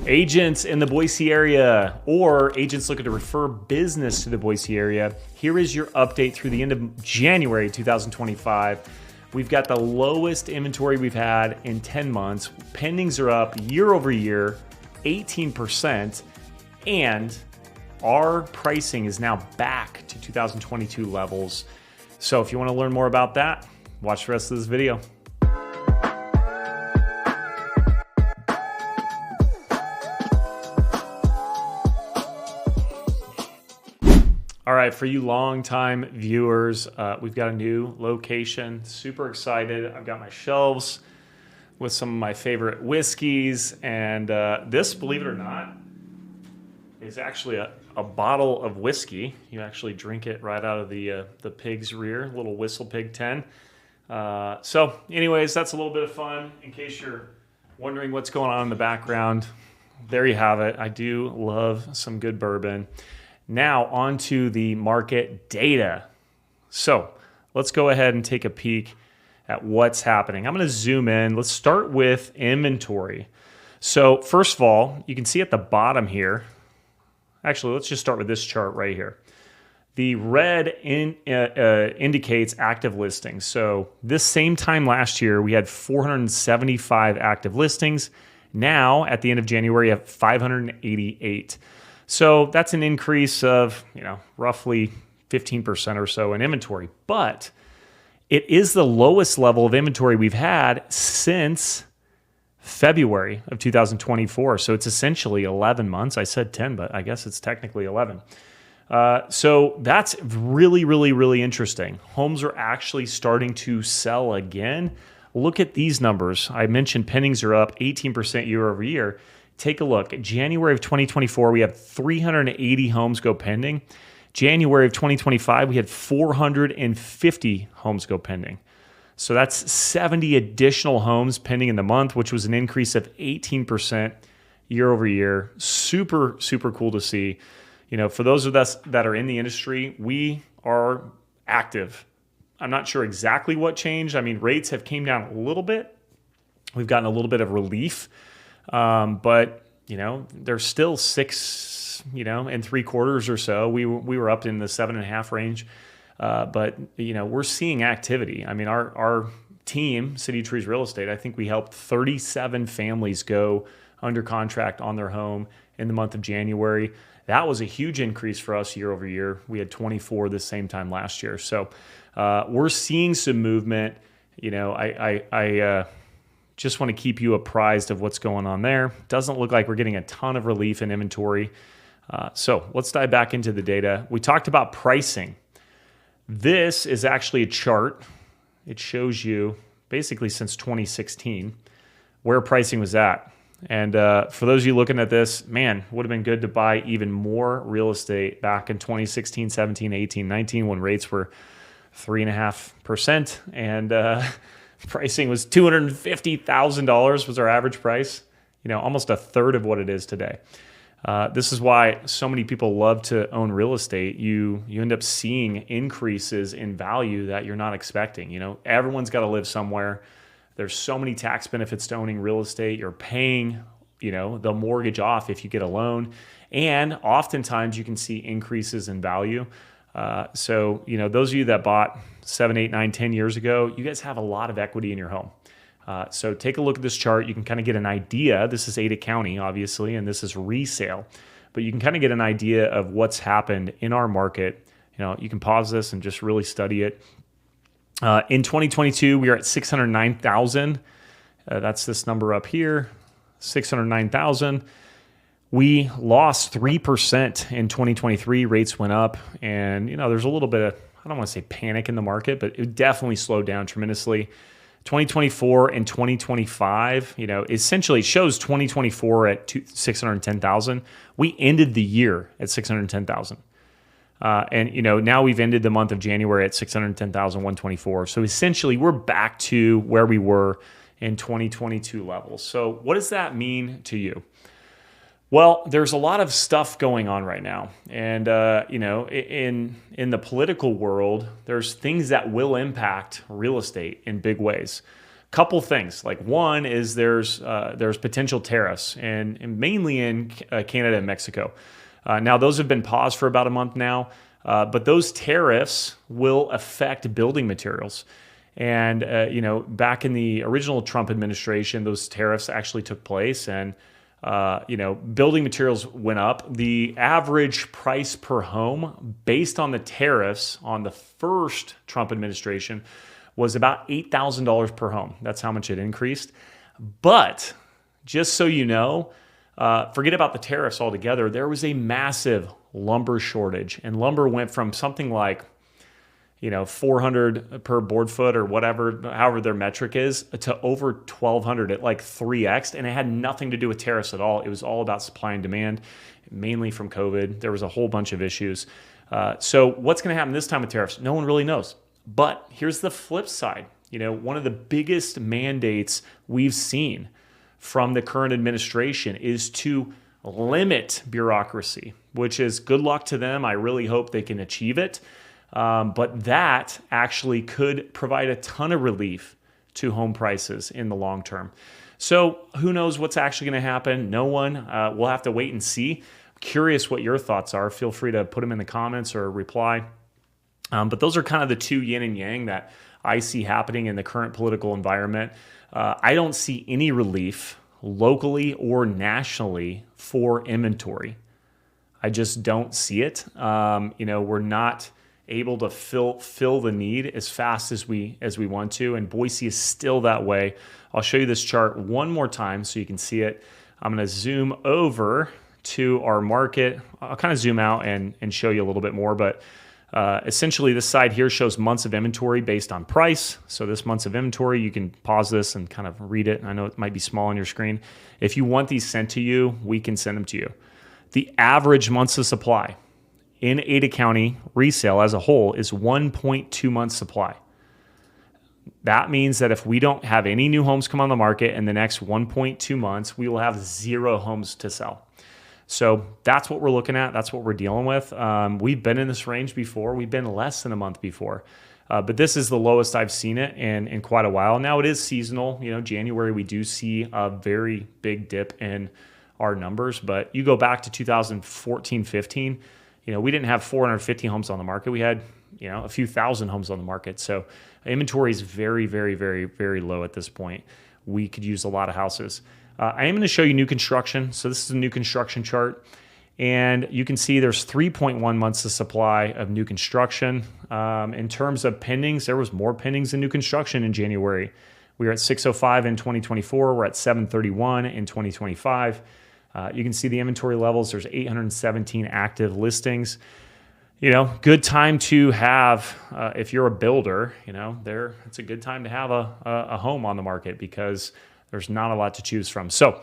Agents in the Boise area or agents looking to refer business to the Boise area, here is your update through the end of January 2025. We've got the lowest inventory we've had in 10 months. Pendings are up year over year, 18%, and our pricing is now back to 2022 levels. So if you want to learn more about that, watch the rest of this video. All right, for you longtime viewers, we've got a new location. Super excited. I've got my shelves with some of my favorite whiskeys, and this, believe it or not, is actually a bottle of whiskey. You actually drink it right out of the pig's rear, little Whistle Pig 10. So anyways, that's a little bit of fun. In case you're wondering what's going on in the background, there you have it. I do love some good bourbon. Now on to the market data. So let's go ahead and take a peek at what's happening. I'm going to zoom in. Let's start with inventory. So first of all, you can see at the bottom here, actually, let's just start with this chart right here. The red indicates active listings. So this same time last year, we had 475 active listings. Now, at the end of January, you have 588. So that's an increase of, roughly 15% or so in inventory. But it is the lowest level of inventory we've had since February of 2024. So it's essentially 11 months. I said 10, but I guess it's technically 11. So that's really, really, really interesting. Homes are actually starting to sell again. Look at these numbers. I mentioned pendings are up 18% year over year. Take a look. January of 2024, we have 380 homes go pending. January of 2025, we had 450 homes go pending. So that's 70 additional homes pending in the month, which was an increase of 18% year over year. Super, super cool to see. For those of us that are in the industry, we are active. I'm not sure exactly what changed. I mean, rates have came down a little bit. We've gotten a little bit of relief. But they're still 6, and 3/4 or so. We were up in the 7.5 range. But we're seeing activity. I mean, our team, City Trees Real Estate, I think we helped 37 families go under contract on their home in the month of January. That was a huge increase for us year over year. We had 24 the same time last year. So, we're seeing some movement. I just want to keep you apprised of what's going on there. Doesn't look like we're getting a ton of relief in inventory. So let's dive back into the data. We talked about pricing. This is actually a chart. It shows you basically since 2016 where pricing was at. And for those of you looking at this, man, would have been good to buy even more real estate back in 2016, 17, 18, 19 when rates were 3.5%. And pricing was $250,000 was our average price, almost a third of what it is today. This is why so many people love to own real estate. You end up seeing increases in value that you're not expecting. Everyone's got to live somewhere. There's so many tax benefits to owning real estate. You're paying, the mortgage off if you get a loan. And oftentimes you can see increases in value. So, those of you that bought 7, 8, 9, 10 years ago, you guys have a lot of equity in your home. So take a look at this chart. You can kind of get an idea. This is Ada County, obviously, and this is resale. But you can kind of get an idea of what's happened in our market. You can pause this and just really study it. In 2022, we are at 609,000. That's this number up here, 609,000. We lost 3% in 2023. Rates went up, and there's a little bit of, I don't want to say panic in the market, but it definitely slowed down tremendously. 2024 and 2025, essentially shows 2024 at 610,000. We ended the year at 610,000. And now we've ended the month of January at 610,124. So essentially we're back to where we were in 2022 levels. So what does that mean to you? Well, there's a lot of stuff going on right now. And, in the political world, there's things that will impact real estate in big ways. couple things. Like one is there's potential tariffs, and mainly in Canada and Mexico. Now those have been paused for about a month now, but those tariffs will affect building materials. And back in the original Trump administration, those tariffs actually took place, and building materials went up. The average price per home, based on the tariffs on the first Trump administration, was about $8,000 per home. That's how much it increased. But just so you know, forget about the tariffs altogether. There was a massive lumber shortage, and lumber went from something like 400 per board foot or whatever, however their metric is, to over 1,200 at like 3x. And it had nothing to do with tariffs at all. It was all about supply and demand, mainly from COVID. There was a whole bunch of issues. So what's going to happen this time with tariffs? No one really knows. But here's the flip side. One of the biggest mandates we've seen from the current administration is to limit bureaucracy, which is good luck to them. I really hope they can achieve it. But that actually could provide a ton of relief to home prices in the long term. So who knows what's actually going to happen? No one. We'll have to wait and see. I'm curious what your thoughts are. Feel free to put them in the comments or reply. But those are kind of the two yin and yang that I see happening in the current political environment. I don't see any relief locally or nationally for inventory. I just don't see it. We're not able to fill the need as fast as we want to, and Boise is still that way. I'll show you this chart one more time so you can see it. I'm going to zoom over to our market. I'll kind of zoom out and show you a little bit more, but essentially this side here shows months of inventory based on price. So this months of inventory, you can pause this and kind of read it. I know it might be small on your screen. If you want these sent to you, we can send them to you. The average months of supply in Ada County resale as a whole is 1.2 months supply. That means that if we don't have any new homes come on the market in the next 1.2 months, we will have 0 homes to sell. So that's what we're looking at. That's what we're dealing with. We've been in this range before. We've been less than a month before. But this is the lowest I've seen it in quite a while. Now it is seasonal. January, we do see a very big dip in our numbers. But you go back to 2014, 15, we didn't have 450 homes on the market. We had, a few thousand homes on the market. So inventory is very, very, very, very low at this point. We could use a lot of houses. I am going to show you new construction. So this is a new construction chart. And you can see there's 3.1 months of supply of new construction. In terms of pendings, there was more pendings than new construction in January. We were at 605 in 2024. We're at 731 in 2025. You can see the inventory levels. There's 817 active listings. Good time to have, if you're a builder, it's a good time to have a home on the market because there's not a lot to choose from. So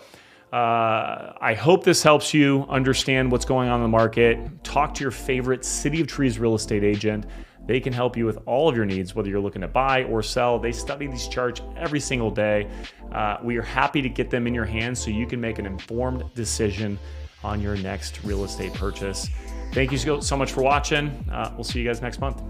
I hope this helps you understand what's going on in the market. Talk to your favorite City of Trees real estate agent. They can help you with all of your needs, whether you're looking to buy or sell. They study these charts every single day. We are happy to get them in your hands so you can make an informed decision on your next real estate purchase. Thank you so much for watching. We'll see you guys next month.